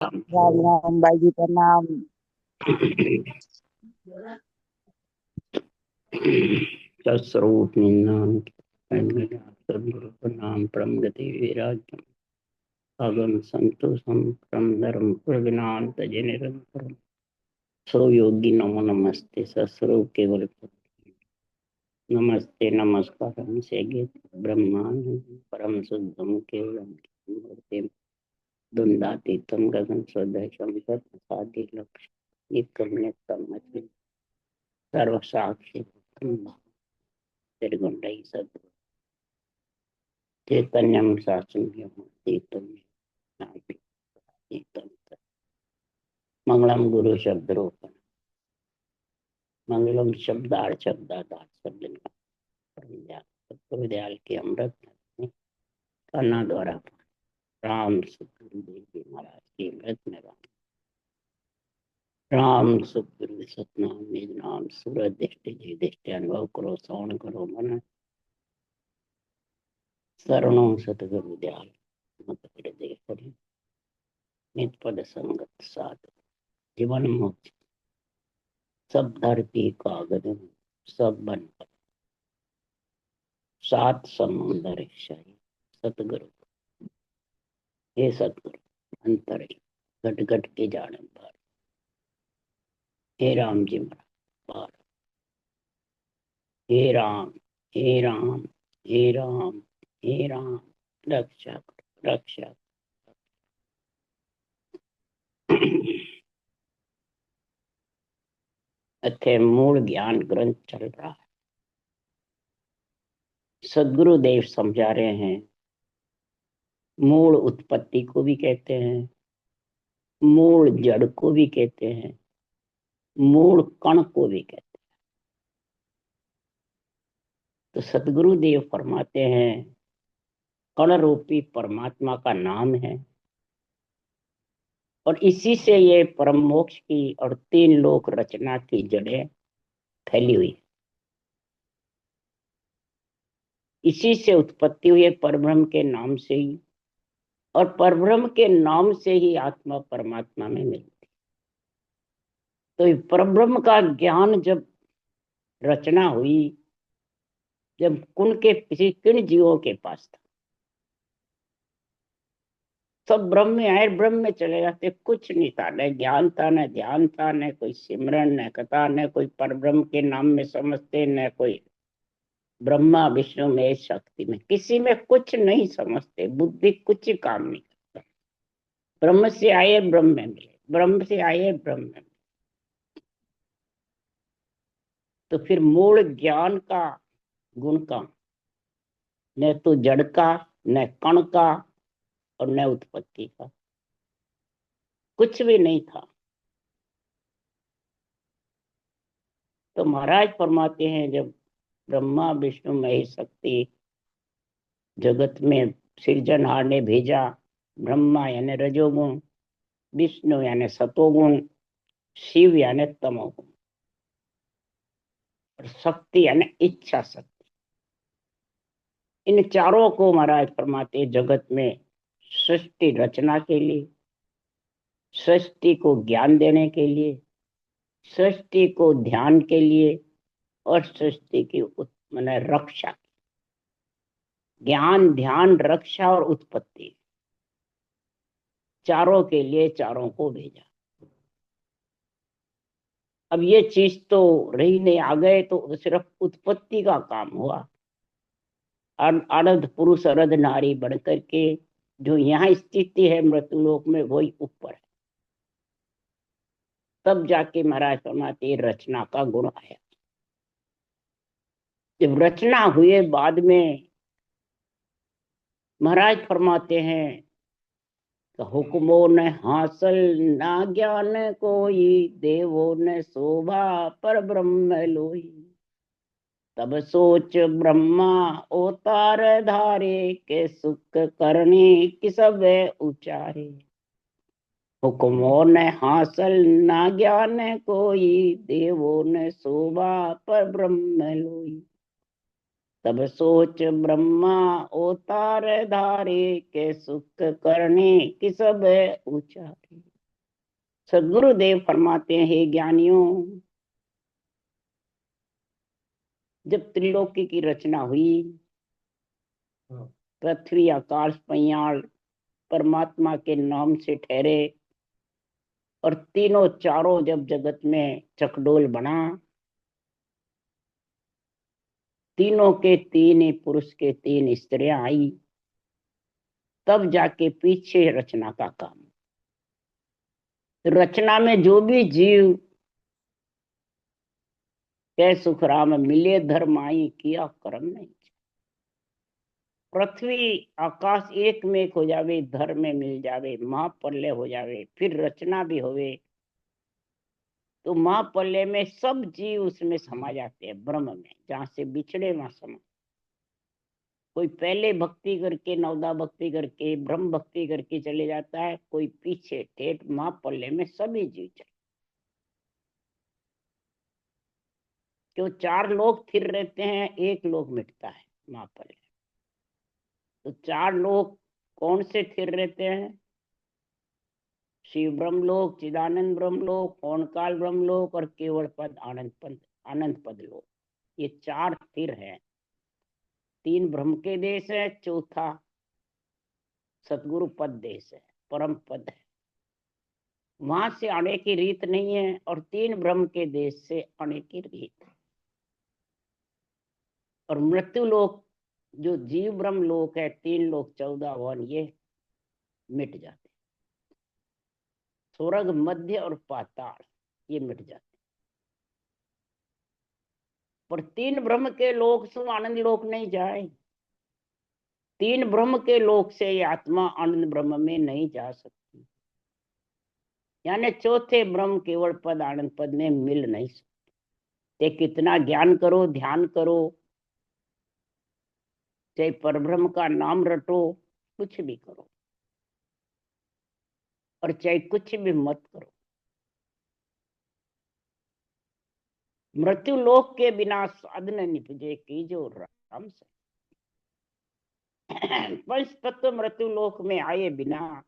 राम राम भाई जी, प्रणाम। तत्स्वरूप सदगुरु प्रणाम परम गति विराजम अगम संतोषम परम धर्म प्रज्ञान तज निरंतरम सो योगी नमो नमस्ते सस्वरूप केवल नमस्ते नमस्कार से ब्रह्मांड परम शुद्धम केवलम मूर्ति द्वंद्वातीतम गगन स्वदर्शम सत्सादि लक्ष्य नित्यम सर्व साक्षी निर्गुण सद चैतन्यम शासन मंगलम गुरु शब्द रोपण मंगलम शब्दार्थ शब्दार्थ शब्द विद्याल के अमृत कन्ना द्वारा राम सुखदेव जी महाराज की अमृत में राम सुखगुरु सतनाम निज नाम सूरज दृष्टि जी दृष्टि अनुभव करो श्रवण करो मन शरणों सतगुरु दयाल मत हृदय करी नित पद संगत साध जीवन मोक्ष सब धरती कागज सब बन सात समुंदर शाही सतगुरु हे सतगुरु अंतर घट घट के जाने पर हे राम जी महाराज हे राम हे राम हे राम हे राम रक्षा करो रक्षा अथे मूल ज्ञान ग्रंथ चल रहा है। सदगुरुदेव समझा रहे हैं। मूल उत्पत्ति को भी कहते हैं, मूल जड़ को भी कहते हैं, मूल कण को भी कहते हैं। तो सदगुरुदेव फरमाते हैं कण रूपी परमात्मा का नाम है और इसी से ये परम मोक्ष की और तीन लोक रचना की जड़ें फैली हुई है। इसी से उत्पत्ति हुई है परब्रह्म के नाम से ही, और परब्रह्म के नाम से ही आत्मा परमात्मा में मिलती। तो परब्रह्म का ज्ञान जब रचना हुई, जब कुन के किसी किन जीवों के पास था, सब ब्रह्म में आए, ब्रह्म में चले जाते, कुछ नहीं था, न ज्ञान था, न ध्यान था, न कोई सिमरन, न कथा, न कोई परब्रह्म के नाम में समझते, न कोई ब्रह्मा विष्णु में शक्ति में, किसी में कुछ नहीं समझते। बुद्धि कुछ ही काम नहीं करता। ब्रह्म से आए ब्रह्म में मिले, ब्रह्म से आए ब्रह्म में मिले। तो फिर मूल ज्ञान का गुण का न तो जड़ का, न कण का, और न उत्पत्ति का, कुछ भी नहीं था। तो महाराज फरमाते हैं जब ब्रह्मा विष्णु महेश शक्ति जगत में सृजनहार ने भेजा, ब्रह्मा यानी रजोगुण, विष्णु यानी सतोगुण, शिव यानी तमोगुण, और शक्ति यानी इच्छा शक्ति। इन चारों को महाराज फरमाते जगत में सृष्टि रचना के लिए, सृष्टि को ज्ञान देने के लिए, सृष्टि को ध्यान के लिए, और सृष्टि की माने रक्षा। ज्ञान ध्यान रक्षा और उत्पत्ति, चारों के लिए चारों को भेजा। अब ये चीज तो रही नहीं, आ गए तो सिर्फ उत्पत्ति का काम हुआ। अर्ध पुरुष अर्ध नारी बन करके जो यहाँ स्थिति है मृत्युलोक में, वही ऊपर है। तब जाके महाराज फरमाते रचना का गुण आया। जब रचना हुए बाद में महाराज फरमाते हैं हुक्मो न हासिल ना ज्ञान कोई, देवो न शोभा पर ब्रह्म लोई। तब सोच ब्रह्मा अवतार धारे, के सुख करने कि सब उचारे। हुक्मो न हासिल ना ज्ञान कोई, देवो न शोभा पर ब्रह्म लोई। तब सोच ब्रह्मा अवतार धारे, के सुख करने कि सब उचारे। सदगुरुदेव फरमाते हैं, हे ज्ञानियों, जब त्रिलोकी की रचना हुई, पृथ्वी आकाश पयाल परमात्मा के नाम से ठहरे, और तीनों चारों जब जगत में चकडोल बना, तीनों के तीन ही पुरुष के तीन स्त्रियां आई, तब जाके पीछे रचना का काम। रचना में जो भी जीव के सुखराम मिले धर्म आई, किया कर्म नहीं। पृथ्वी आकाश एक में एक हो जावे, धर्म में मिल जावे, महाप्रलय हो जावे, फिर रचना भी होवे, तो महाप्रलय में सब जीव उसमें समा जाते हैं ब्रह्म में, जहां से बिछड़े वहां समा। कोई पहले भक्ति करके नवदा भक्ति करके ब्रह्म भक्ति करके चले जाता है, कोई पीछे ठेठ महाप्रलय में सभी जीव चले। क्यों? चार लोग स्थिर रहते हैं, एक लोग मिटता है महाप्रलय। तो चार लोग कौन से स्थिर रहते हैं? शिव ब्रह्मलोक, चिदानंद ब्रह्मलोक, ओंकार ब्रह्मलोक और केवल पद आनंद पद लोक। ये चार स्थिर हैं। तीन ब्रह्म के देश है, चौथा सतगुरु पद देश है, परम पद है, वहां से आने की रीत नहीं है, और तीन ब्रह्म के देश से आने की रीत है। और मृत्यु लोक जो जीव ब्रह्म लोक है, तीन लोक 14 वन, ये मिट जाते। स्वर्ग, मध्य और पाताल ये मिट जाते। पर तीन ब्रह्म के लोक से आनंद लोक नहीं जाए। तीन ब्रह्म के लोक से ये आत्मा आनंद ब्रह्म में नहीं जा सकती, यानी चौथे ब्रह्म केवल पद आनंद पद में मिल नहीं सकते। कितना ज्ञान करो, ध्यान करो, चाहे परब्रह्म का नाम रटो, कुछ भी करो, और चाहे कुछ भी मत करो, मृत्यु लोक के बिना साधन निपजे की जो राम से। पंच तत्व मृत्यु लोक में आए बिना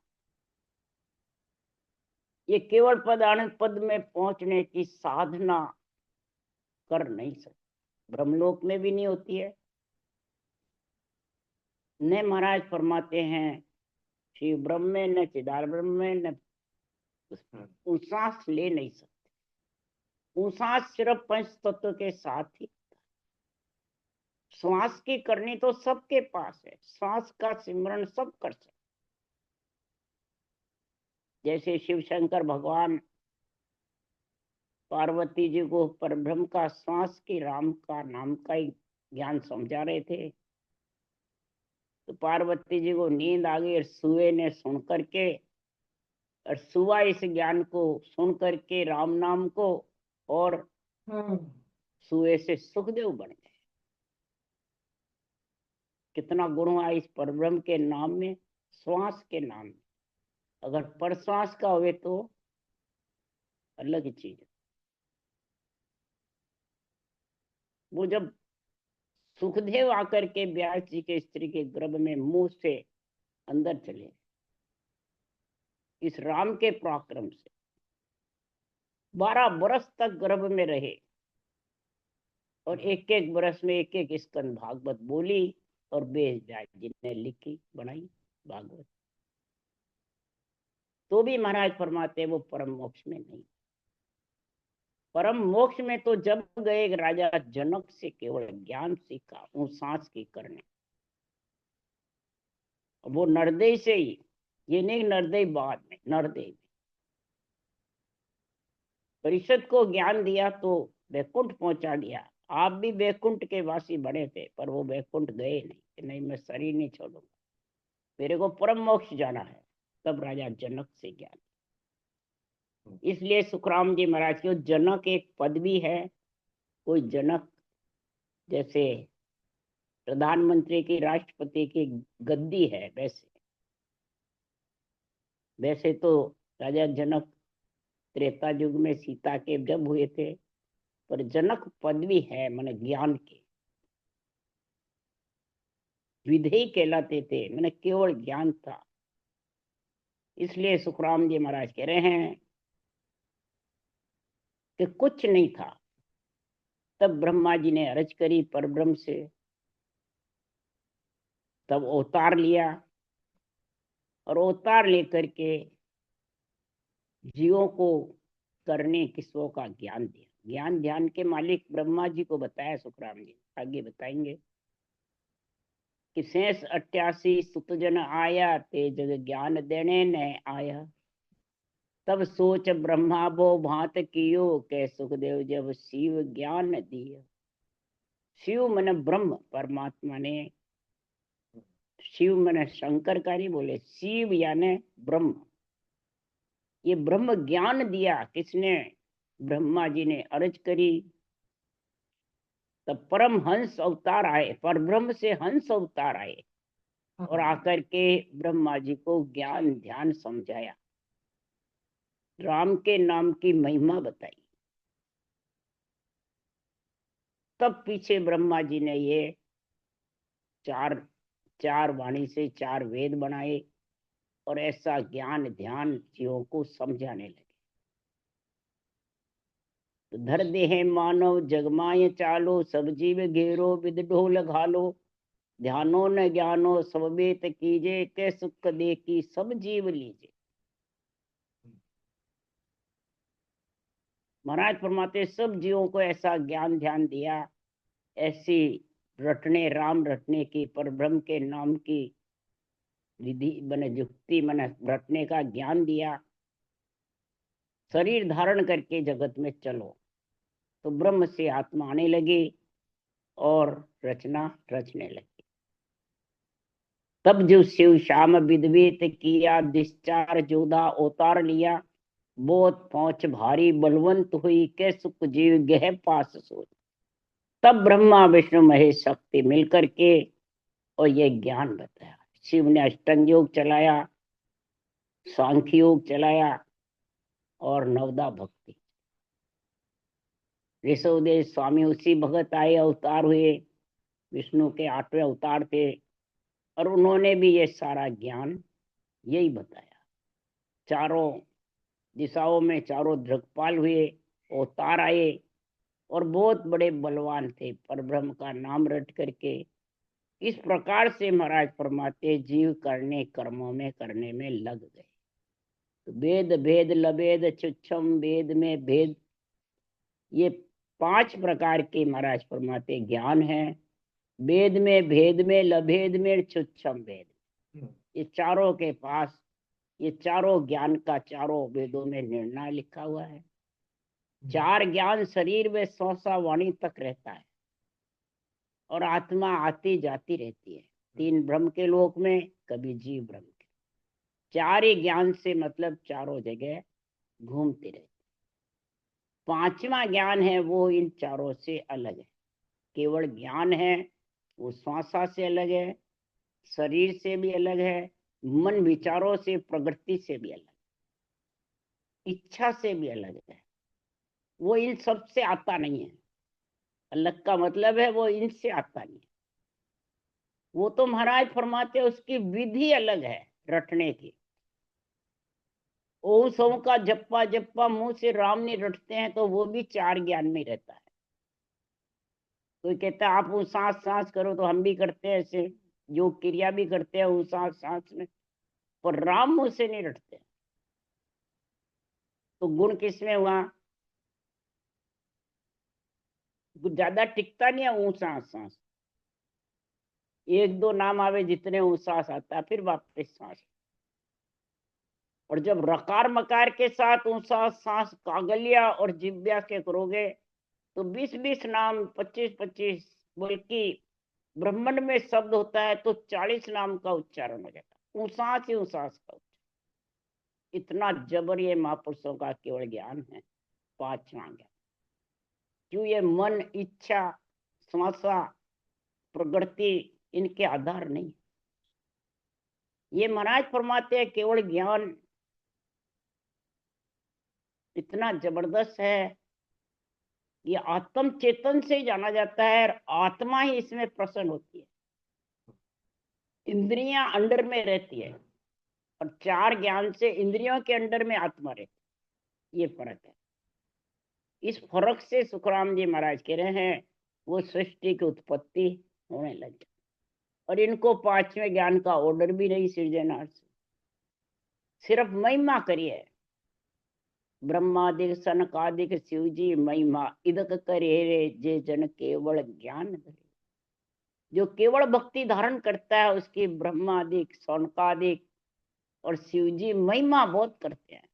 ये केवल पद आनंद पद में पहुंचने की साधना कर नहीं सकते। ब्रह्मलोक में भी नहीं होती है। न महाराज फरमाते हैं, शिव ब्रह्म में न चिदार ब्रह्म में न सांस ले नहीं सकते। सांस सिर्फ पंच तत्व के साथ ही। श्वास की करनी तो सबके पास है, श्वास का सिमरण सब कर सकते। जैसे शिव शंकर भगवान पार्वती जी को परब्रह्म का श्वास की राम का नाम का ही ज्ञान समझा रहे थे, तो पार्वती जी को नींद आ गई, और सुए ने सुन करके, और सुआ इस ज्ञान को सुन करके राम नाम को, और सुए से सुखदेव बन गए। कितना गुण हुआ इस परब्रह्म के नाम में, श्वास के नाम में। अगर परश्वास का हुए तो अलग ही चीज है। वो जब सुखदेव आकर के व्यास जी के स्त्री के गर्भ में मुंह से अंदर चले, इस राम के पराक्रम से 12 बरस तक गर्भ में रहे, और एक एक बरस में एक एक स्कंद भागवत बोली, और बेच जाए जिन्हें लिखी बनाई भागवत, तो भी महाराज फरमाते वो परम मोक्ष में नहीं। परम मोक्ष में तो जब गए राजा जनक से केवल ज्ञान सीखा सांस की करने, वो नरदेव से ही, ये नहीं नरदेव बाद में, नरदेव परिषद को ज्ञान दिया तो वैकुंठ पहुंचा दिया। आप भी वैकुंठ के वासी बने थे, पर वो वैकुंठ गए नहीं कि नहीं मैं शरीर नहीं छोड़ूंगा, मेरे को परम मोक्ष जाना है। तब राजा जनक से ज्ञान। इसलिए सुखराम जी महाराज की जनक एक पद भी है। कोई जनक जैसे प्रधानमंत्री की, राष्ट्रपति की गद्दी है, वैसे तो राजा जनक त्रेता युग में सीता के जब हुए थे, पर जनक पदवी है, माने ज्ञान के विधेय कहलाते थे, मैंने केवल ज्ञान था। इसलिए सुखराम जी महाराज कह रहे हैं, कि कुछ नहीं था। तब ब्रह्मा जी ने अर्ज करी परब्रह्म से, तब अवतार लिया और अवतार लेकर के जीवों को करने किस्मों का ज्ञान दिया। ज्ञान ध्यान के मालिक ब्रह्मा जी को बताया सुखराम जी, आगे बताएंगे कि शेष 88 सुतजन आया, ते जग ज्ञान देने न आया। तब सोच ब्रह्मा बो भांत कियो, के सुखदेव जब शिव ज्ञान दियो। शिव मन ब्रह्म, परमात्मा ने, शिव मन शंकर का नहीं बोले, शिव यानी ब्रह्म। ये ब्रह्म ज्ञान दिया किसने? ब्रह्मा जी ने अर्ज करी। तब परम हंस अवतार आए, पर ब्रह्म से हंस अवतार आए और आकर के ब्रह्मा जी को ज्ञान ध्यान समझाया, राम के नाम की महिमा बताई। तब पीछे ब्रह्मा जी ने ये चार चार वाणी से 4 वेद बनाए और ऐसा ज्ञान ध्यान जीवों को समझाने लगे। तो धर देह मानव जगमाय चालो, सब जीव घेरो विद ढोल घालो। ध्यानो न ज्ञानो सब बेत कीजे, के सुख दे की सब जीव लीजे। महाराज फरमाते सब जीवों को ऐसा ज्ञान ध्यान दिया, ऐसी रटने राम रटने की, पर ब्रह्म के नाम की विधि बने युक्ति मन रटने का ज्ञान दिया। शरीर धारण करके जगत में चलो, तो ब्रह्म से आत्मा आने लगी और रचना रचने लगी। तब जो शिव श्याम विद्वेत किया, दिश्चार जोधा अवतार लिया। बहुत पहुंच भारी बलवंत हुई, के सुख जीव गह पास सोई। तब ब्रह्मा विष्णु महेश शक्ति मिलकर के और ये ज्ञान बताया। शिव ने अष्टांग योग चलाया, सांख्य योग चलाया और नवदा भक्ति। ऋषभदेव स्वामी उसी भगत आए, अवतार हुए, विष्णु के 8वें अवतार थे और उन्होंने भी ये सारा ज्ञान यही बताया। चारों दिशाओं में चारों दिक्पाल हुए, अवतार आए और बहुत बड़े बलवान थे, पर ब्रह्म का नाम रट करके इस प्रकार से महाराज फरमाते जीव करने कर्मों में करने में लग गए। तो वेद भेद लभेद छुच्छम, वेद में भेद, ये 5 प्रकार के महाराज फरमाते ज्ञान है। वेद में भेद में लभेद में छुच्छम वेद, ये चारों के पास ये चारों ज्ञान का चारों वेदों में निर्णय लिखा हुआ है। 4 ज्ञान शरीर में 100 वाणी तक रहता है और आत्मा आती जाती रहती है। 3 ब्रह्म के लोक में, कभी जीव ब्रह्म के। 4 ही ज्ञान से मतलब चारों जगह घूमते रहते। 5वां ज्ञान है वो इन चारों से अलग है। केवल ज्ञान है वो श्वासा से अलग है, शरीर से भी अलग है, मन विचारों से प्रवृत्ति से भी अलग, इच्छा से भी अलग है। वो इन सब से आता नहीं है। अलग का मतलब है वो इनसे आता नहीं है। वो तो महाराज फरमाते उसकी विधि अलग है रटने की। ओम सोम का जप्पा जप्पा मुंह से राम ने रटते हैं तो वो भी 4 ज्ञान में रहता है। कोई कहता है आप वो सांस सांस करो, तो हम भी करते हैं ऐसे, योग क्रिया भी करते हैं वो सांस सांस में, पर राम मुंह से नहीं रटते। तो गुण किसमें हुआ? कुछ ज्यादा टिकता नहीं है ऊ सांस सांस, 1-2 नाम आवे जितने ऊ सांस आता है, फिर वापस सांस। और जब रकार मकार के साथ ऊंसा सांस कागलिया और जिव्या के करोगे तो 20-20 नाम, 25-25, बल्कि ब्रह्मंड में शब्द होता है तो 40 नाम का उच्चारण हो जाता है, ऊंसास ही ऊंसास का उच्चारण। इतना जबर ये महापुरुषों का केवल ज्ञान है। 5वां ज्ञान, क्यों? ये मन इच्छा श्वासा प्रकृति इनके आधार नहीं। ये महाराज फरमाते हैं केवल ज्ञान इतना जबरदस्त है, ये आत्म चेतन से जाना जाता है और आत्मा ही इसमें प्रसन्न होती है। इंद्रियां अंडर में रहती है और 4 ज्ञान से इंद्रियों के अंडर में आत्मा रहती है। ये फर्क है। इस फर्क से सुखराम जी महाराज कह रहे हैं वो सृष्टि की उत्पत्ति होने लगी। और इनको पांचवें ज्ञान का ऑर्डर भी नहीं सृजनहार से, सिर्फ महिमा करिए। ब्रह्मादिक सनकादिक शिव जी महिमा इदक करे रे जे जन केवल ज्ञान करे। जो केवल भक्ति धारण करता है उसकी ब्रह्मादिक सौनकादिक और शिव जी महिमा बहुत करते हैं,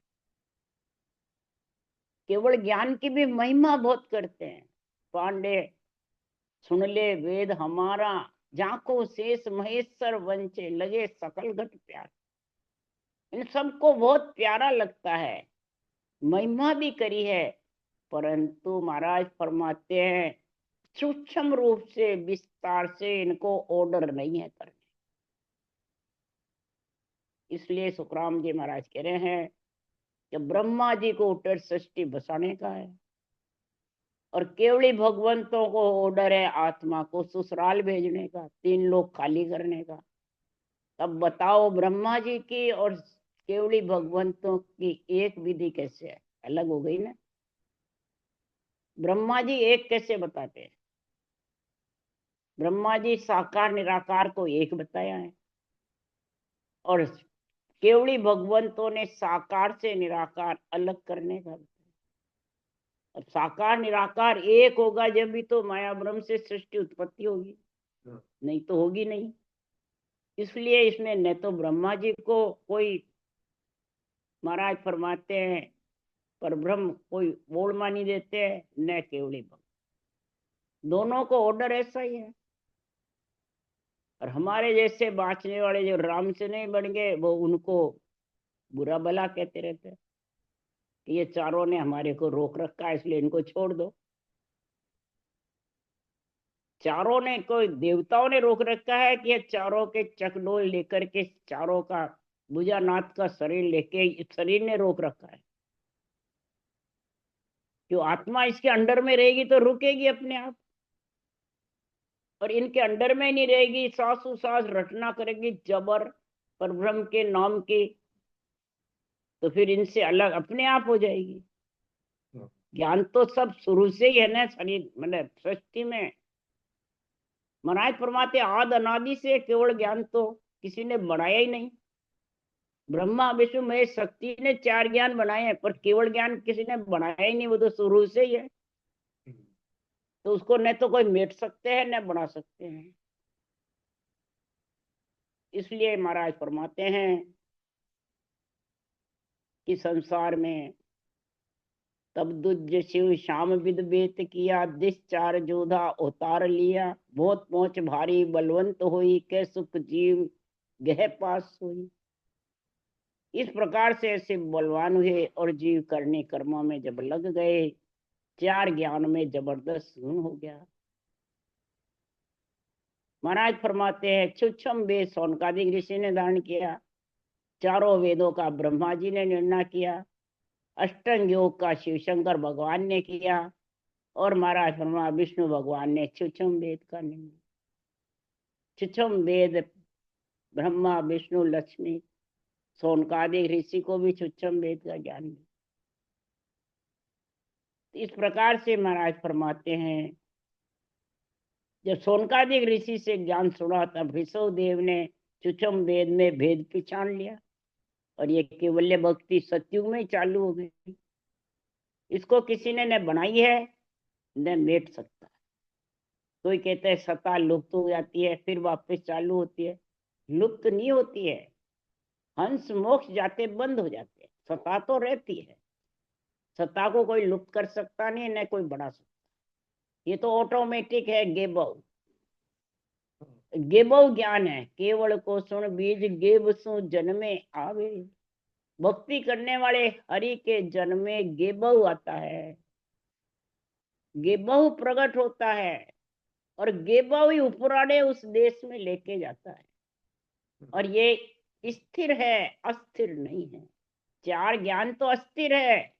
केवल ज्ञान की भी महिमा बहुत करते हैं। पांडे सुन ले वेद हमारा, जाको शेष महेश्वर वंचे लगे सकल घट प्यार। इन सबको बहुत प्यारा लगता है, महिमा भी करी है, परंतु महाराज फरमाते हैं सूक्ष्म रूप से विस्तार से इनको ऑर्डर नहीं है करने। इसलिए सुखराम जी महाराज कह रहे हैं कि ब्रह्मा जी को ऑर्डर सृष्टि बसाने का है और केवली भगवंतों को ऑर्डर है आत्मा को ससुराल भेजने का, 3 लोग खाली करने का। तब बताओ ब्रह्मा जी की और केवली भगवंतों की एक विधि कैसे है, अलग हो गई ना। ब्रह्मा जी एक कैसे बताते हैं? ब्रह्मा जी साकार निराकार को एक बताया है और केवली भगवंतों ने साकार से निराकार अलग करने का बताया। अब साकार निराकार एक होगा जब भी तो माया ब्रह्म से सृष्टि उत्पत्ति होगी, नहीं तो होगी नहीं। इसलिए इसमें न तो ब्रह्मा जी को कोई महाराज फरमाते हैं पर ब्रह्म कोई बोल मानी देते हैं, न केवली भक्त। दोनों को ऑर्डर ऐसा ही है। और हमारे जैसे बाँचने वाले जो राम से नहीं बन गए वो उनको बुरा भला कहते रहते हैं कि ये चारों ने हमारे को रोक रखा है इसलिए इनको छोड़ दो। चारों ने, कोई देवताओं ने रोक रखा है कि ये चारों के चकडोल लेकर के चारों का भुजानाथ का शरीर लेके शरीर ने रोक रखा है। जो आत्मा इसके अंडर में रहेगी तो रुकेगी अपने आप, और इनके अंडर में नहीं रहेगी, सासु सास रटना करेगी जबर पर ब्रह्म के नाम की, तो फिर इनसे अलग अपने आप हो जाएगी। ज्ञान तो सब शुरू से ही है ना शरीर मतलब सृष्टि में। महाराज फरमाते आद अनादि से केवल ज्ञान तो किसी ने बनाया ही नहीं। ब्रह्मा विष्णु महेश शक्ति ने 4 ज्ञान बनाए हैं पर केवल ज्ञान किसी ने बनाया ही नहीं, वो तो शुरू से ही है। तो उसको न तो कोई मेट सकते हैं न बना सकते हैं। इसलिए महाराज फरमाते हैं कि संसार में तब दुज शिव श्याम विद बेत किया, दिस 4 जोधा उतार लिया, बहुत पहुंच भारी बलवंत हुई, के सुख जीव गह पास हुई। इस प्रकार से ऐसे बलवान हुए और जीव करने कर्मों में जब लग गए 4 ज्ञान में जबरदस्त गुण हो गया। महाराज फरमाते हैं सूक्ष्म वेद सौनकादिक ऋषि ने धारण किया, चारों वेदों का ब्रह्मा जी ने निर्णय किया, अष्टांग योग का शिव शंकर भगवान ने किया और महाराज फरमा विष्णु भगवान ने सूक्ष्म वेद का निर्णय। सूक्ष्म वेद ब्रह्मा विष्णु लक्ष्मी सौनकादिक ऋषि को भी सूक्ष्म वेद का ज्ञान है। इस प्रकार से महाराज फरमाते हैं जब सौनकादिक ऋषि से ज्ञान सुना तब ऋषभ देव ने सूक्ष्म वेद में भेद पहचान लिया और ये केवल्य भक्ति सतयुग में चालू हो गई। इसको किसी ने न बनाई है न मेट सकता। कोई कहते हैं सत्ता लुप्त हो जाती है फिर वापस चालू होती है, लुप्त नहीं होती है। हंस मोक्ष जाते बंद हो जाते हैं, सत्ता तो रहती है। सत्ता को कोई लुप्त कर सकता नहीं न कोई बढ़ा सकता, ये तो ऑटोमेटिक है। गेबव गेबव ज्ञान है, केवल को सुन बीज गेब सु जन्मे आवे। भक्ति करने वाले हरि के जन्म में गेबव आता है, गेबव प्रकट होता है और गेबव ही उपराणे उस देश में लेके जाता है। और ये स्थिर है, अस्थिर नहीं है। 4 ज्ञान तो अस्थिर है।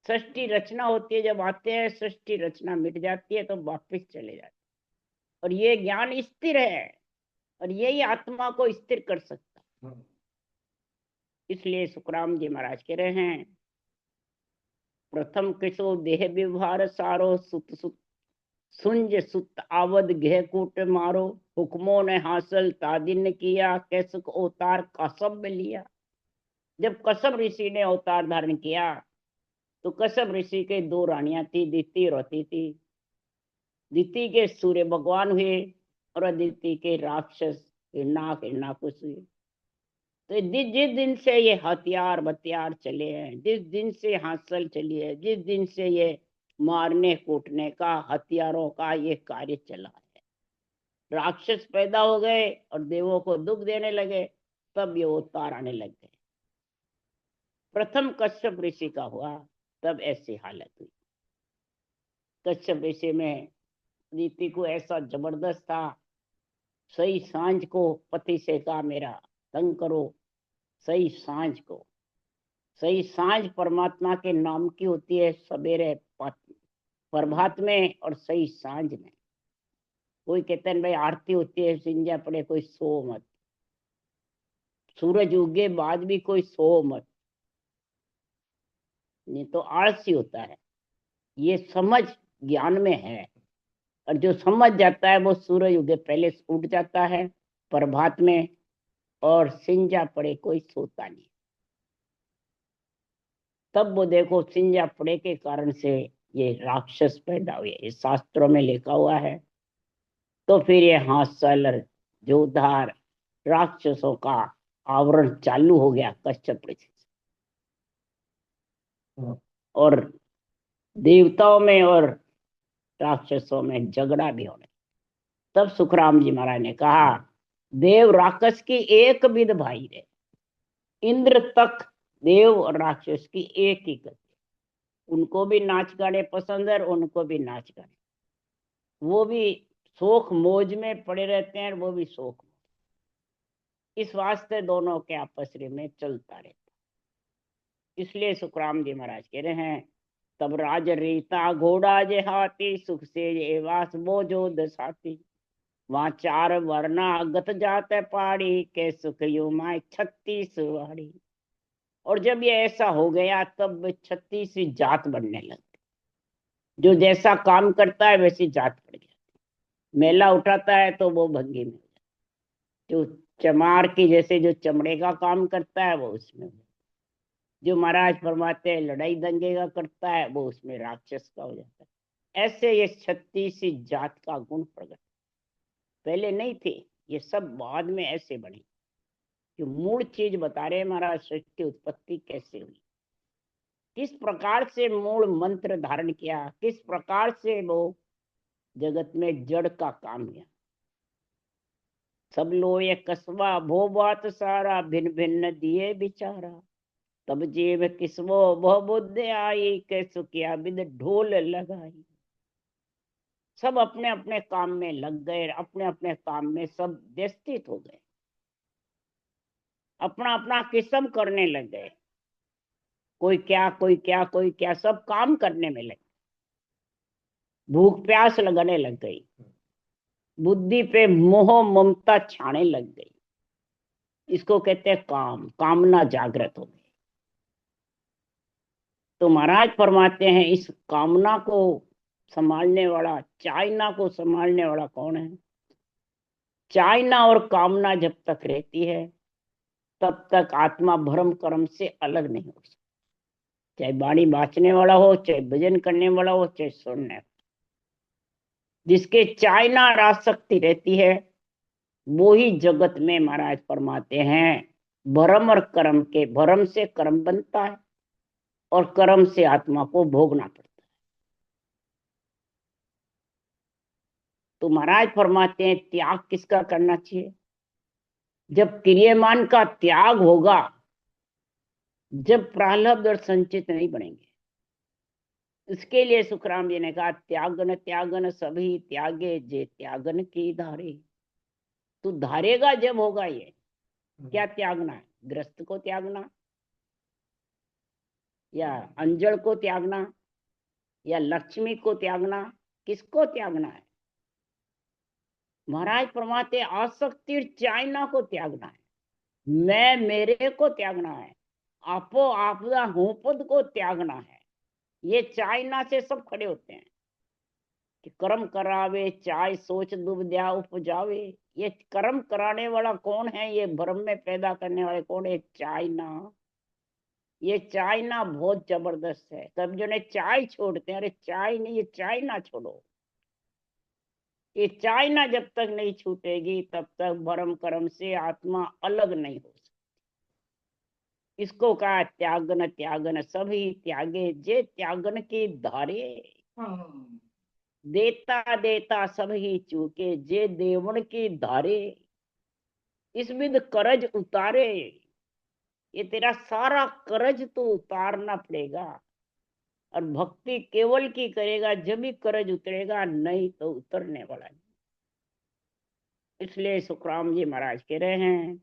सृष्टि रचना होती है, जब आते हैं सृष्टि रचना मिट जाती है तो वापस चले जाते हैं। और ये ज्ञान स्थिर है और यही आत्मा को स्थिर कर सकता है। इसलिए सुखराम जी महाराज कह रहे हैं प्रथम किसो देह विभार सारो, सुत सुत सुंज सुत आवद घेह कूट मारो, हुक्मों ने हासिल तादिन किया, कैसक अवतार कसब लिया। जब कसब ऋषि ने अवतार धारण किया तो कसब ऋषि के दो रानियां थी, दिति और अतिथि। दिति के सूर्य भगवान हुए और अदिति के राक्षस हिरणाकुश हुए। तो जिस दिन से ये हथियार बतियार चले हैं, जिस दिन से हासिल चली है, जिस दिन से ये मारने कूटने का, हथियारों का ये कार्य चला है, राक्षस पैदा हो गए और देवों को दुख देने लगे, तब ये अवतार आने लग गए। प्रथम कश्यप ऋषि का हुआ, तब ऐसी हालत हुई। कश्यप ऋषि में नीति को ऐसा जबरदस्त था, सही सांझ को पति से कहा मेरा तंग करो। सही सांझ को, सही सांझ परमात्मा के नाम की होती है, सवेरे प्रभात में और सही सांझ में। कोई कहते हैं भाई आरती होती है सिंजा पड़े, कोई सो मत। सूरज उगे बाद भी कोई सो मत, नहीं तो आलसी होता है। ये समझ ज्ञान में है, और जो समझ जाता है वो सूरज उगे पहले उठ जाता है प्रभात में, और सिंजा पड़े कोई सोता नहीं। तब वो देखो सिंजा पड़े के कारण से ये राक्षस पैदा हुए, ये शास्त्रों में लिखा हुआ है। तो फिर ये हासल जोधार राक्षसों का आवरण चालू हो गया कश्यप ऋषि से। और देवताओं में और राक्षसों में झगड़ा भी होने। तब सुखराम जी महाराज ने कहा देव राक्षस की एक विध भाई रे, इंद्र तक देव और राक्षस की एक ही गति। उनको भी नाच गाने पसंद है, उनको भी नाच गाने, वो भी शोक मौज में पड़े रहते हैं, वो भी शोक। इस वास्ते दोनों के आपस में चलता रहता। इसलिए सुखराम जी महाराज कह रहे हैं तब राज रीता घोड़ा जे हाथी, सुख से ये वास बोझो दसाती। वहां चार वर्णा गत जात पाड़ी, के सुख यू माय 36 वाड़ी। और जब ये ऐसा हो गया तब 36 जात बनने लगी। जो जैसा काम करता है वैसी जात पड़ गया। मेला उठाता है तो वो भंगी में, जो चमार की जैसे जो चमड़े का काम करता है वो उसमें, जो महाराज फरमाते हैं लड़ाई दंगे का करता है वो उसमें राक्षस का हो जाता है। ऐसे ये 36 जात का गुण प्रकट पहले नहीं थे, ये सब बाद में ऐसे बने। जो मूल चीज बता रहे महाराज, सृष्टि की उत्पत्ति कैसे हुई, किस प्रकार से मूल मंत्र धारण किया, किस प्रकार से वो जगत में जड़ का काम किया। सब लोए कसबा भो बात सारा, भिन्न भिन्न दिए बिचारा। तब जीव किस्मो बहु बुद्धि आई, कैसु किया विद ढोल लगाई। सब अपने अपने काम में लग गए, अपने अपने काम में सब व्यस्तित हो गए, अपना अपना किस्म करने लग गए। कोई क्या कोई क्या कोई क्या, सब काम करने में लगे। भूख प्यास लगने लग गई, बुद्धि पे मोह ममता छाने लग गई। इसको कहते हैं काम, कामना जागृत हो गई। तो महाराज फरमाते हैं इस कामना को संभालने वाला, चाइना को संभालने वाला कौन है? चाइना और कामना जब तक रहती है तब तक आत्मा भ्रम कर्म से अलग नहीं हो सकती। चाहे वाणी बाँचने वाला हो, चाहे भजन करने वाला हो, चाहे सुनने, जिसके चाइना आसक्ति रहती है वो ही जगत में महाराज फरमाते हैं भ्रम और कर्म के, भ्रम से कर्म बनता है और कर्म से आत्मा को भोगना पड़ता है। तो महाराज फरमाते हैं त्याग किसका करना चाहिए? जब क्रियमान का त्याग होगा, जब प्रारब्ध और संचित नहीं बनेंगे। इसके लिए सुखराम जी ने कहा त्यागन त्यागन सभी त्यागे, जे त्यागन की धारे। तू धारेगा जब होगा ये। क्या त्यागना है? ग्रस्त को त्यागना, या अंजड़ को त्यागना, या लक्ष्मी को त्यागना? किसको त्यागना है? महाराज फरमाते आसक्ति चाइना को त्यागना है, मैं मेरे को त्यागना है, आपो आपदा हूं पद को त्यागना है। ये चाइना से सब खड़े होते हैं कि कर्म करावे चाय सोच दुबद्या उपजावे। ये कर्म कराने वाला कौन है? ये भ्रम में पैदा करने वाले कौन है? चाइना। ये चाइना बहुत जबरदस्त है। तब जो ने चाय छोड़ते हैं, अरे चाय नहीं, ये चाइना छोड़ो। ये चाइना जब तक नहीं छूटेगी तब तक भ्रम कर्म से आत्मा अलग नहीं हो सकती। इसको कहा त्यागन त्यागन सभी त्यागे जे त्यागन की धारे। देता देता सभी चूके जे देवण की धारे। इस विध करज उतारे। ये तेरा सारा करज तो उतारना पड़ेगा। और भक्ति केवल की करेगा जब भी करज उतरेगा, नहीं तो उतरने वाला नहीं। इसलिए सुखराम जी महाराज कह रहे हैं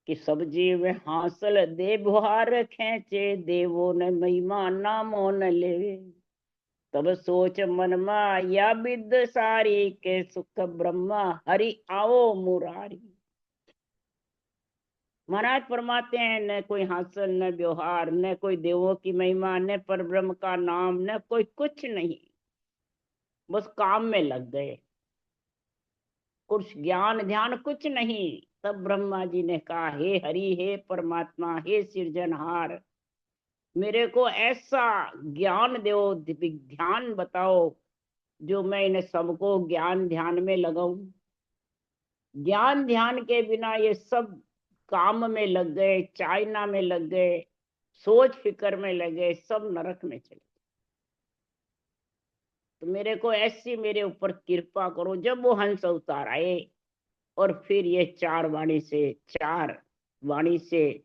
कि सब जीव हासिल दे बुहार खेचे देवो न महिमा नामो न ले। तब सोच मन या विद सारी के सुख ब्रह्मा हरि आओ मुरारी। महाराज फरमाते हैं न कोई हासिल न व्यवहार, न कोई देवों की महिमा, न पर ब्रह्म का नाम, न कोई कुछ नहीं। बस काम में लग गए, कुछ ज्ञान ध्यान कुछ नहीं। तब ब्रह्मा जी ने कहा हे हरि, हे परमात्मा, हे सृजनहार, मेरे को ऐसा ज्ञान दो, ध्यान बताओ जो मैं इन सबको ज्ञान ध्यान में लगाऊं। ज्ञान ध्यान के बिना ये सब काम में लग गए, चाइना में लग गए, सोच फिक्र में लग गए, सब नरक में चले। तो मेरे को ऐसी मेरे ऊपर कृपा करो। जब वो हंस अवतार आए और फिर ये चार वाणी से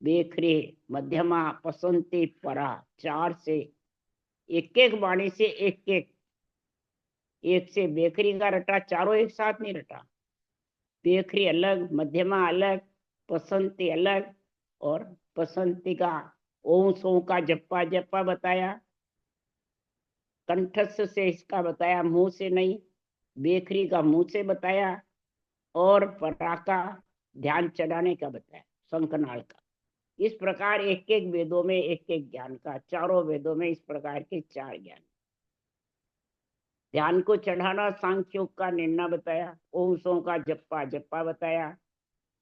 बेखरे मध्यमा पसंती परा, चार से एक एक वाणी से एक से बेखरी का रटा, चारों एक साथ नहीं रटा। बेखरी अलग, मध्यमा अलग, पसंती अलग, और पसंती का ओम सो का जप्पा जप्पा बताया, कंठस्थ से इसका बताया, मुंह से नहीं। बेखरी का मुंह से बताया, और परा का ध्यान चढ़ाने का बताया, शंखनाल का। इस प्रकार एक एक वेदों में एक एक ज्ञान का, चारों वेदों में इस प्रकार के चार ज्ञान। ध्यान को चढ़ाना सांख्योग का निर्णय बताया, ओम सो का जप्पा जप्पा बताया,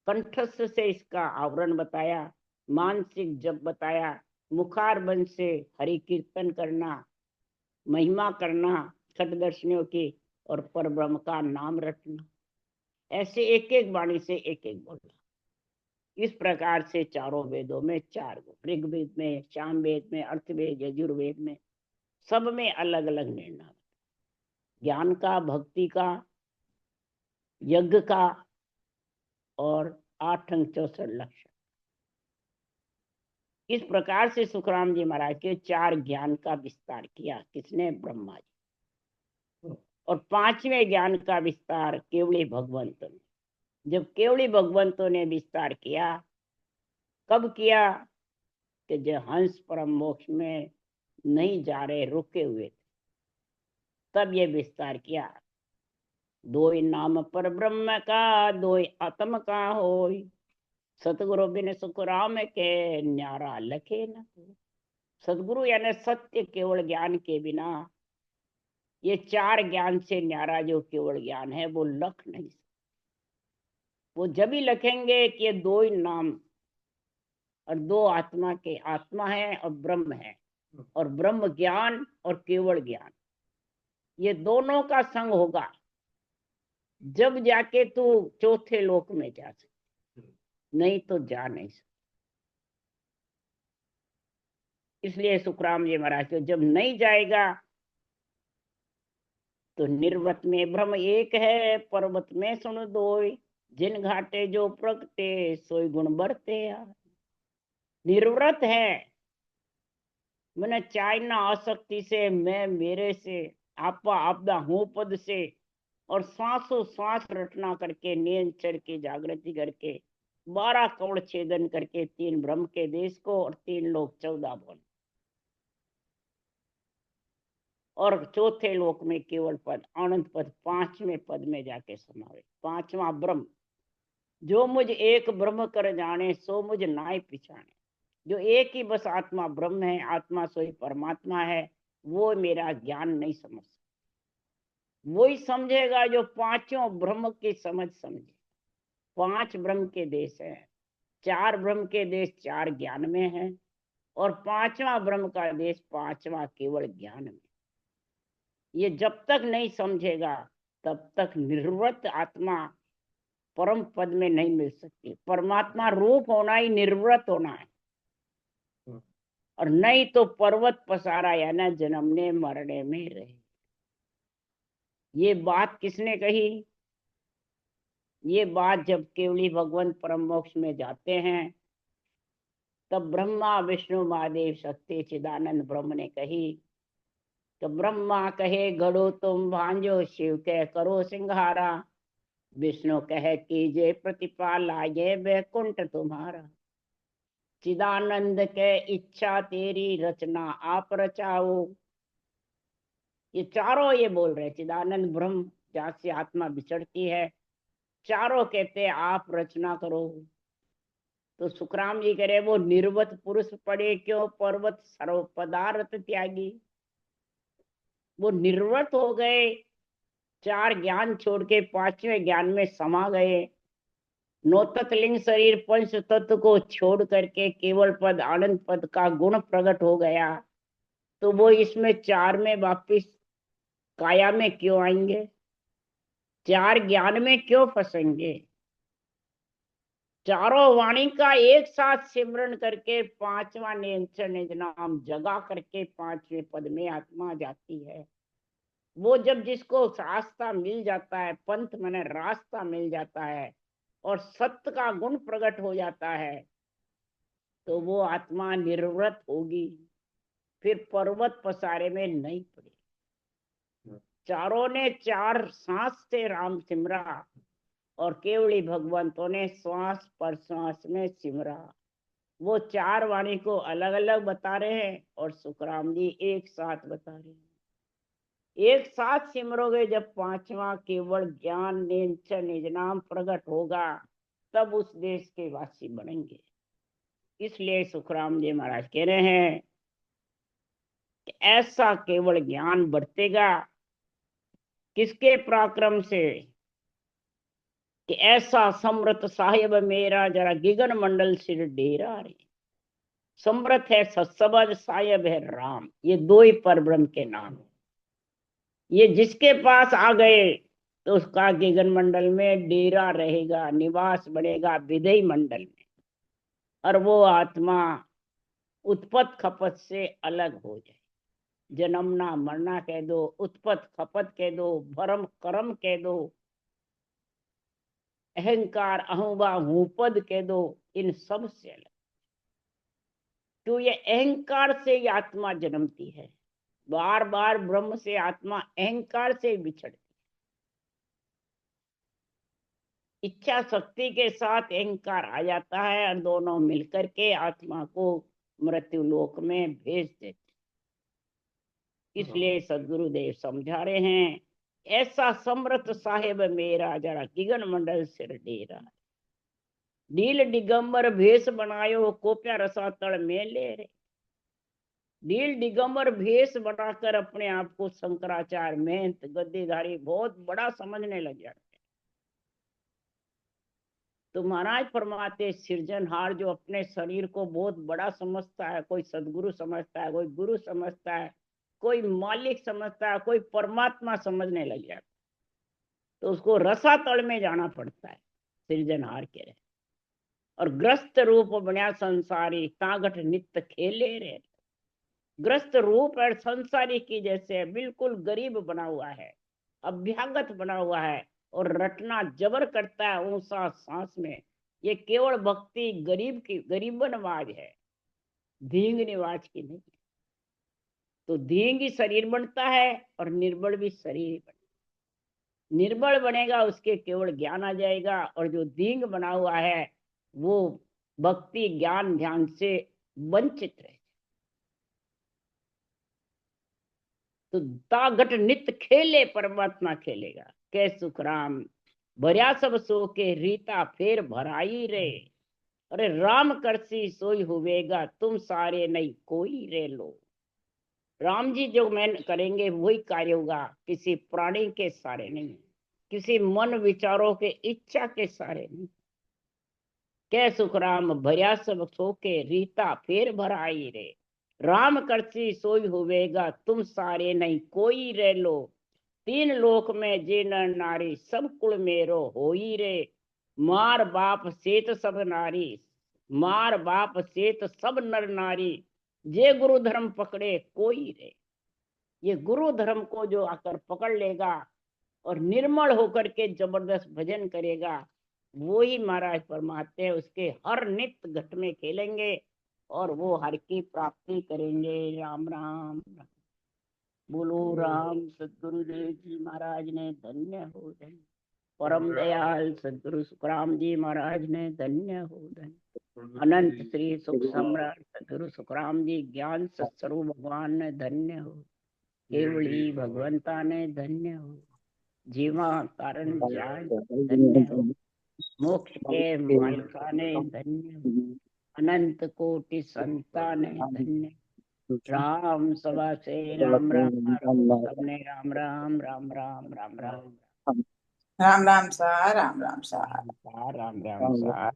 कंठस्थ से इसका आवरण बताया, मानसिक जप बताया, मुखार बंद से हरि कीर्तन करना, महिमा करना षटदर्शनियों की, और पर ब्रह्म का नाम रटना। ऐसे एक एक वाणी से एक एक बोलना। इस प्रकार से चारों वेदों में चार गुण, ऋग्वेद में, सामवेद में, अर्थवेद, यजुर्वेद में, सब में अलग अलग निर्णय। ज्ञान का, भक्ति का, यज्ञ का, और 8 अंग 64 लक्षण। इस प्रकार से सुखराम जी महाराज के चार ज्ञान का विस्तार किया। किसने? ब्रह्मा जी। और पांचवें ज्ञान का विस्तार केवली भगवंतों ने। जब केवली भगवंतों ने विस्तार किया, कब किया? कि जो हंस परम मोक्ष में नहीं जा रहे, रुके हुए थे, तब ये विस्तार किया। दो नाम पर ब्रह्म का, दो आत्म का होय, सतगुरु बिन सुख राम के न्यारा लखे न। सदगुरु यानी सत्य केवल ज्ञान के बिना, ये चार ज्ञान से न्यारा जो केवल ज्ञान है वो लख नहीं सकता। वो जब ही लखेंगे कि ये दो ही नाम और दो आत्मा के, आत्मा है और ब्रह्म है, और ब्रह्म ज्ञान और केवल ज्ञान, ये दोनों का संग होगा, जब जाके तू चौथे लोक में जा सकते, नहीं तो जा नहीं सकते। इसलिए सुखराम जी महाराज को जब नहीं जाएगा तो निर्वत में ब्रह्म एक है, पर्वत में सुन दोय, जिन घाटे जो प्रगटे सोई गुण बढ़ते। निर्व्रत है, मैंने चाइना आसक्ति से, मैं मेरे से, आपा आपदा हूं पद से, और श्वासों श्वास रटना करके, नींद चढ़ के जागृति करके, 12 कवड़ छेदन करके, 3 ब्रह्म के देश को, और 3 लोक 14 भुवन, और चौथे लोक में केवल पद, आनंद पद, 5वें पद में जाके समावे। 5वां ब्रह्म, जो मुझ एक ब्रह्म कर जाने, सो मुझ नाय पिछाने। जो एक ही बस आत्मा ब्रह्म है, आत्मा सोई परमात्मा है, वो मेरा ज्ञान नहीं समझ सकता। वही समझेगा जो पांचों ब्रह्म की समझ समझे। पांच ब्रह्म के देश है, चार ब्रह्म के देश चार ज्ञान में है, और पांचवा ब्रह्म का देश पांचवा केवल ज्ञान में। ये जब तक नहीं समझेगा तब तक निर्वृत आत्मा परम पद में नहीं मिल सकती। परमात्मा रूप होना ही निर्वृत होना है, और नहीं तो पर्वत पसारा या ना जन्मने मरने में रहे। ये बात किसने कही? ये बात जब केवली भगवंत परम मोक्ष में जाते हैं तब ब्रह्मा विष्णु महादेव शक्ति चिदानंद ब्रह्म ने कही। तो ब्रह्मा कहे गढ़ो तुम भांजो, शिव कह करो सिंहारा, विष्णु कह कीजे प्रतिपाला, ये वैकुंठ तुम्हारा। चिदानंद के इच्छा तेरी रचना आप रचाओ। ये चारों ये बोल रहे, चिदानंद ब्रह्म जहाँ से आत्मा विचरती है, चारों कहते आप रचना करो। तो सुखराम जी कह रहे वो निर्वत पुरुष पड़े क्यों पर्वत सर्व पदार्थ त्यागी। वो निर्वत हो गए, चार ज्ञान छोड़ के पांचवें ज्ञान में समा गए। नौ तत्लिंग शरीर पंच तत्व को छोड़ करके केवल पद आनंद पद का गुण प्रकट हो गया। तो वो इसमें चार में वापिस काया में क्यों आएंगे? चार ज्ञान में क्यों फंसेंगे? चारों वाणी का एक साथ सिमरन करके पांचवा निज नाम जगा करके पांचवें पद में आत्मा जाती है। वो जब जिसको रास्ता मिल जाता है, पंथ माने रास्ता मिल जाता है, और सत्य का गुण प्रकट हो जाता है, तो वो आत्मा निर्वृत होगी, फिर पर्वत पसारे में नहीं पड़ेगी। चारों ने चार सांस से राम सिमरा, और केवली भगवंतों ने श्वास पर श्वास में सिमरा। वो चार वाणी को अलग अलग बता रहे हैं और सुखराम जी एक साथ बता रहे हैं। एक साथ सिमरोगे जब पांचवा केवल ज्ञान निज नाम प्रकट होगा, तब उस देश के वासी बनेंगे। इसलिए सुखराम जी महाराज कह रहे हैं कि ऐसा केवल ज्ञान बरतेगा किसके पराक्रम से, कि ऐसा समृत साहिब मेरा जरा गिगन मंडल सिर डेरा रे। समृत है सत्सबज, साहिब है राम, ये दो ही परब्रह्म के नाम है। ये जिसके पास आ गए तो उसका गिगन मंडल में डेरा रहेगा, निवास बढ़ेगा विधेय मंडल में, और वो आत्मा उत्पत खपत से अलग हो जाए। जन्मना मरना कह दो, उत्पत खपत कह दो, भरम कर्म कह दो, अहंकार अहुबा हुपद कह दो, इन सब से अलग। तो ये अहंकार से ये आत्मा जन्मती है, बार बार ब्रह्म से आत्मा अहंकार से बिछड़ती। इच्छा शक्ति के साथ अहंकार आ जाता है, और दोनों मिलकर के आत्मा को मृत्यु लोक में भेज देते। इसलिए सदगुरुदेव समझा रहे हैं, ऐसा समृत साहेब मेरा जरा गिगन मंडल सिर डेरा। नील दिगंबर भेष बनायो, कोप्या रसा तड़ में ले रे। नील दिगंबर भेष बनाकर अपने आप को शंकराचार्य महंत गद्दीधारी बहुत बड़ा समझने लग जाते। तो महाराज फरमाते सृजनहार जो अपने शरीर को बहुत बड़ा समझता है, कोई सदगुरु समझता है, कोई गुरु समझता है, कोई मालिक समझता है, कोई परमात्मा समझने लग जाता, तो उसको रसातल में जाना पड़ता है। सृजनहार के रहे और ग्रस्त रूप बन्या संसारी, तागट नित्य खेले रे। ग्रस्त रूप और संसारी की जैसे बिल्कुल गरीब बना हुआ है, अभ्यागत बना हुआ है, और रटना जबर करता है ऊंचा सांस में। ये केवल भक्ति गरीब की गरीब नवाज है, धींग निवाज की नहीं। तो धींग ही शरीर बनता है और निर्बल भी शरीर बनता है। निर्बल बनेगा उसके केवल ज्ञान आ जाएगा, और जो धींग बना हुआ है वो भक्ति ज्ञान ध्यान से वंचित रहे। तो तागट नित्य खेले परमात्मा खेलेगा। कै सुखराम भरिया सब सो के रीता फेर भराई रे। अरे राम करसी सोई हुएगा, तुम सारे नहीं कोई रे लो। राम जी जो मैं करेंगे वही कार्य होगा, किसी प्राणी के सारे नहीं, किसी मन विचारों के इच्छा के सारे नहीं। कै सुख राम भरिया सब सोके, रीता फेर भर आई रे। राम करसी सोई हुएगा, तुम सारे नहीं कोई रे लो। तीन लोक में जे नर नारी, सब कुल मेरो होई रे। मार बाप सेत सब नारी, मार बाप सेत सब नर नारी, जे गुरु धर्म पकड़े कोई रे। ये गुरु धर्म को जो आकर पकड़ लेगा और निर्मल होकर के जबरदस्त भजन करेगा, वो ही महाराज परमात्मा है, उसके हर नित्य घट में खेलेंगे और वो हर की प्राप्ति करेंगे। राम राम। बोलो राम। सदगुरुदेव जी महाराज ने धन्य हो धन्य। परम दयाल सदगुरु सुखराम जी महाराज ने धन्य हो धन्य। अनंत श्री सुख सम्राट सदगुरु सुखराम जी ज्ञान सत्स्वरूप भगवान ने धन्य हो। केवली भगवंता ने धन्य हो। जीवा कारण जान धन्य हो। मोक्ष के मालिका ने धन्य हो। अनंत कोटि संता ने धन्य। राम सभा से राम राम मारो, सबने राम राम राम राम राम राम राम राम सा, राम राम सा। राम राम सा।